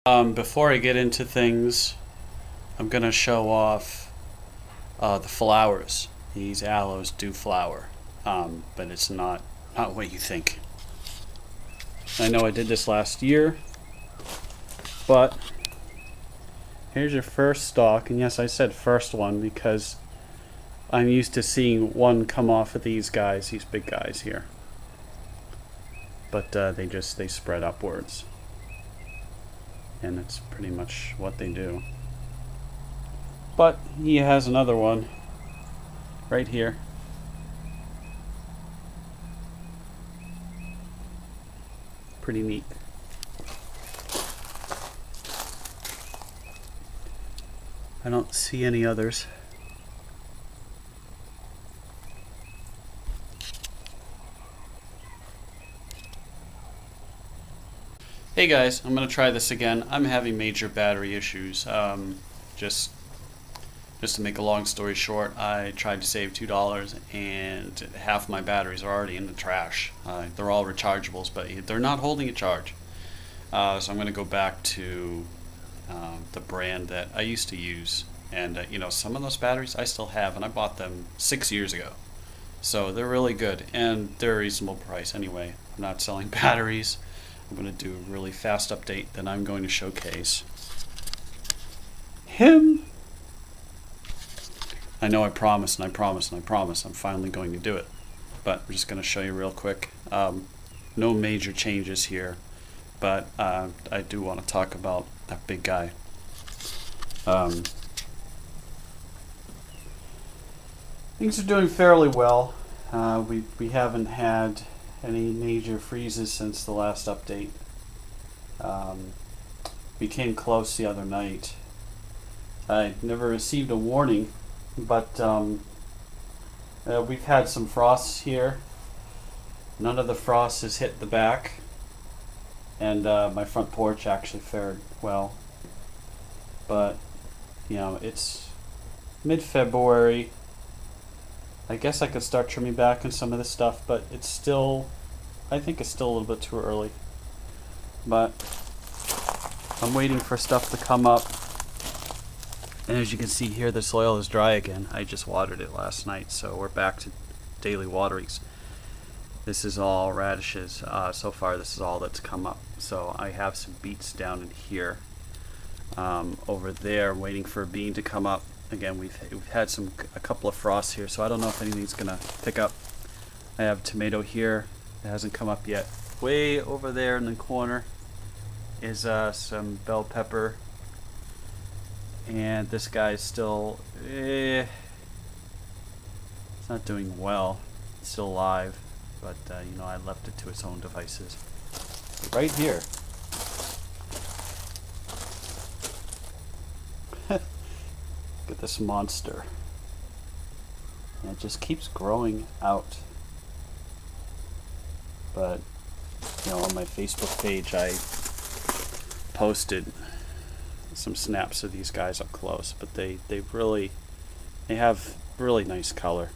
Before I get into things, I'm gonna show off the flowers. These aloes do flower, but it's not what you think. I know I did this last year, but here's your first stalk, and yes, I said first one because I'm used to seeing one come off of these guys, these big guys here. But they spread upwards, and it's pretty much what they do. But he has another one right here. Pretty neat. I don't see any others. Hey guys, I'm going to try this again. I'm having major battery issues. Just to make a long story short, I tried to save $2 and half my batteries are already in the trash. They're all rechargeables, but they're not holding a charge. So I'm going to go back to the brand that I used to use. And you know, some of those batteries I still have, and I bought them 6 years ago. So they're really good, and they're a reasonable price anyway. I'm not selling batteries. I'm going to do a really fast update, then I'm going to showcase him. I know I promised, and I promised, and I promised. I'm finally going to do it. But I'm just going to show you real quick. No major changes here, but I do want to talk about that big guy. Things are doing fairly well. We haven't had any major freezes since the last update. We came close the other night. I never received a warning, but we've had some frosts here. None of the frost has hit the back, and my front porch actually fared well. But you know, it's mid-February. I guess I could start trimming back on some of this stuff, but it's still, I think it's still a little bit too early. But I'm waiting for stuff to come up. And as you can see here, the soil is dry again. I just watered it last night, so we're back to daily waterings. This is all radishes. So far, this is all that's come up. So I have some beets down in here. Over there, waiting for a bean to come up. Again, we've had a couple of frosts here, so I don't know if anything's gonna pick up. I have tomato here. It hasn't come up yet. Way over there in the corner is some bell pepper, and this guy's still it's not doing well. It's still alive, but you know, I left it to its own devices. Right here. Look at this monster. And it just keeps growing out. But you know, on my Facebook page I posted some snaps of these guys up close, but they have really nice color.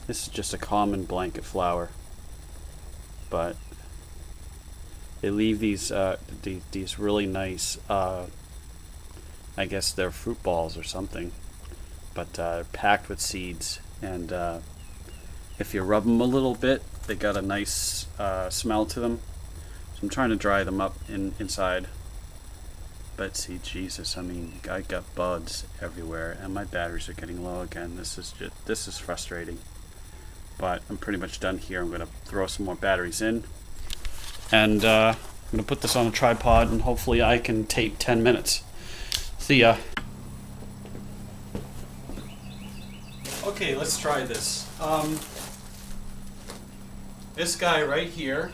This is just a common blanket flower, but they leave these really nice I guess they're fruit balls or something, but packed with seeds, and if you rub them a little bit, they got a nice smell to them. So I'm trying to dry them up inside, but see, Jesus, I mean, I got buds everywhere, and my batteries are getting low again. This is frustrating, but I'm pretty much done here. I'm gonna throw some more batteries in, and I'm gonna put this on a tripod, and hopefully I can tape 10 minutes. See ya. Okay, let's try this. This guy right here,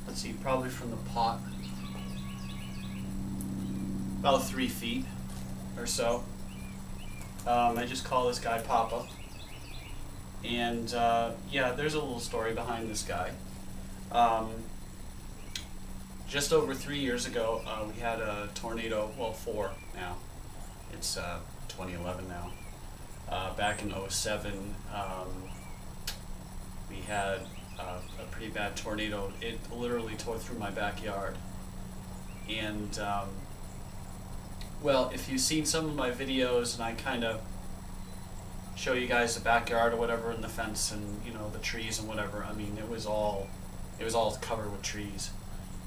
let's see, probably from the pot, about 3 feet or so. I just call this guy Papa. And yeah, there's a little story behind this guy. Just over 3 years ago, we had a tornado, well, 4 now. It's 2011 now. Back in '07, we had a pretty bad tornado. It literally tore through my backyard. And well, if you've seen some of my videos and I kind of show you guys the backyard or whatever, and the fence and the trees and whatever, I mean, it was all covered with trees.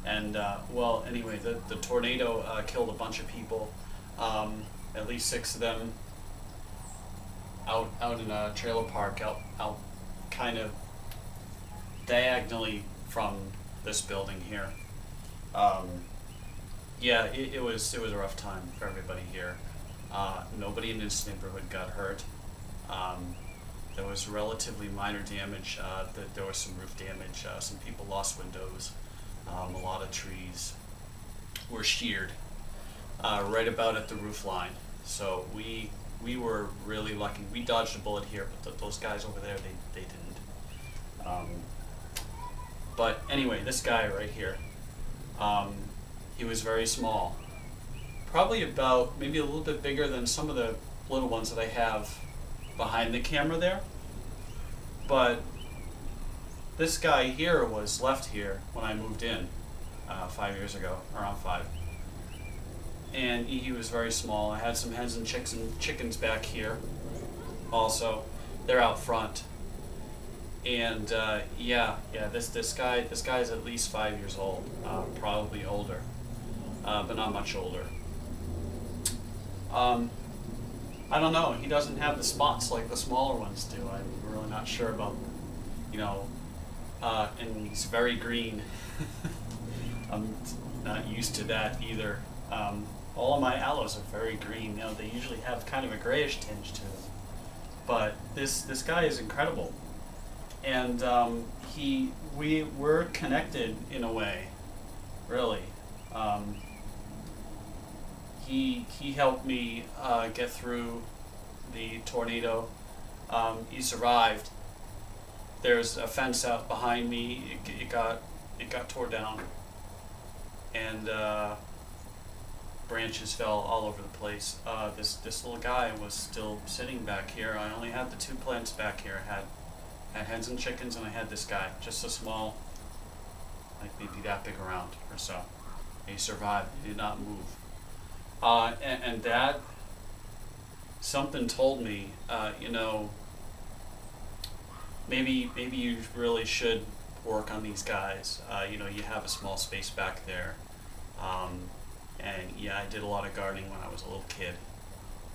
And well, anyway, the tornado killed a bunch of people, at least 6 of them, out in a trailer park, out kind of diagonally from this building here. Yeah, it was a rough time for everybody here. Nobody in this neighborhood got hurt. There was relatively minor damage. There was some roof damage. Some people lost windows. A lot of trees were sheared right about at the roof line. So we were really lucky. We dodged a bullet here, but those guys over there, they didn't. But anyway, this guy right here, he was very small. Probably about, maybe a little bit bigger than some of the little ones that I have behind the camera there. But this guy here was left here when I moved in 5 years ago, around 5. And he was very small. I had some hens and chickens back here also. They're out front. And yeah, this guy's at least 5 years old, probably older, but not much older. I don't know. He doesn't have the spots like the smaller ones do. I'm really not sure about, and he's very green. I'm not used to that either. All of my aloes are very green. They usually have kind of a grayish tinge to them. But this guy is incredible. And we're connected in a way, really. He helped me get through the tornado. He survived. There's a fence out behind me. It got tore down, and branches fell all over the place. This little guy was still sitting back here. I only had the 2 plants back here. I had hens and chickens, and I had this guy, just a small, like maybe that big around or so. He survived. He did not move. And that, something told me, maybe you really should work on these guys. You have a small space back there. And yeah, I did a lot of gardening when I was a little kid,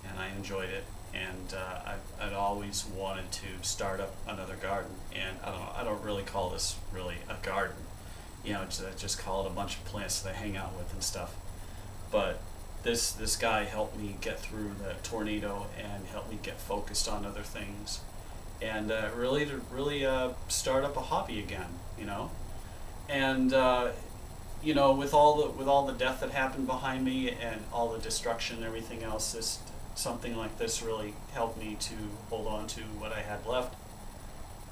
and I enjoyed it. And I'd always wanted to start up another garden. And I don't really call this really a garden. I just call it a bunch of plants that I hang out with and stuff. But this guy helped me get through the tornado and helped me get focused on other things, and really start up a hobby again. And with all the death that happened behind me and all the destruction and everything else, something like this really helped me to hold on to what I had left.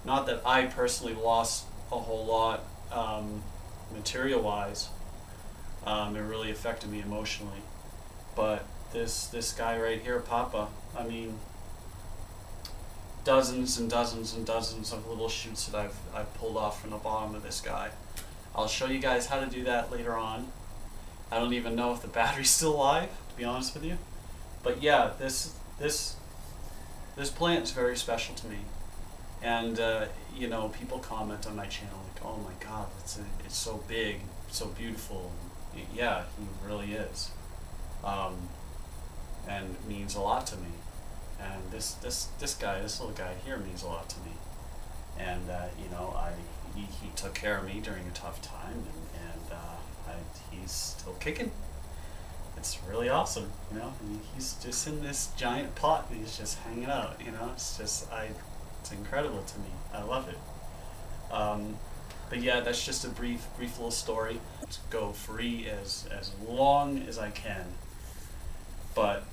Not that I personally lost a whole lot material-wise. It really affected me emotionally. But this guy right here, Papa, I mean, dozens and dozens and dozens of little shoots that I've pulled off from the bottom of this guy. I'll show you guys how to do that later on. I don't even know if the battery's still alive, to be honest with you. But yeah, this plant is very special to me. And people comment on my channel like, "Oh my God, it's so big, so beautiful." Yeah, he really is. And means a lot to me. And this little guy here means a lot to me. And he took care of me during a tough time, and he's still kicking. It's really awesome, He's just in this giant pot and he's just hanging out, it's incredible to me. I love it. But yeah, that's just a brief little story. Let's go free as long as I can. But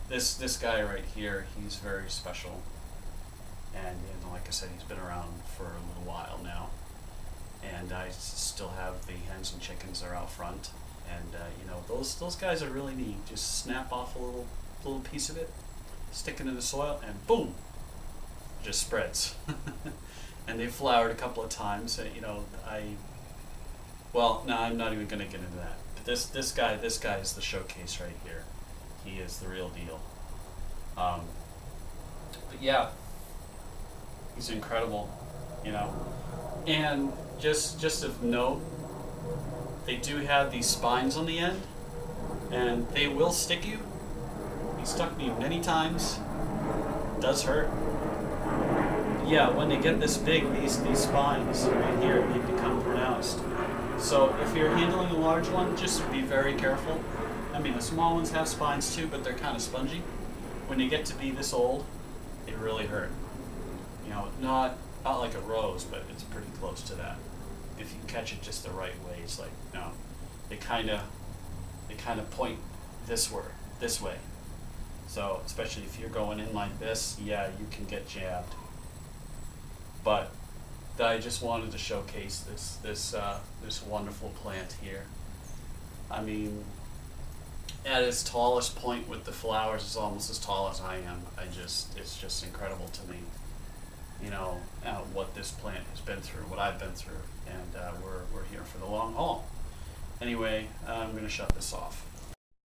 this guy right here, he's very special. And like I said, he's been around for a little while now. And I still have the hens and chickens that are out front. And those guys are really neat. Just snap off a little piece of it, stick it in the soil, and boom, it just spreads. and they flowered a couple of times. You know, well, no, I'm not even going to get into that. But this guy is the showcase right here. He is the real deal. But yeah, he's incredible, you know. And just of note, they do have these spines on the end, and they will stick you. He stuck me many times. It does hurt. Yeah, when they get this big, these spines right here, they become pronounced. So if you're handling a large one, just be very careful. I mean, the small ones have spines too, but they're kind of spongy. When you get to be this old, they really hurt. You know, not like a rose, but it's pretty close to that. If you catch it just the right way, it's like, no, they kind of point this way. So especially if you're going in like this, yeah, you can get jabbed. But I just wanted to showcase this wonderful plant here. I mean, at its tallest point with the flowers, is almost as tall as I am. It's just incredible to me, you know, what this plant has been through, what I've been through, and we're here for the long haul. Anyway, I'm going to shut this off.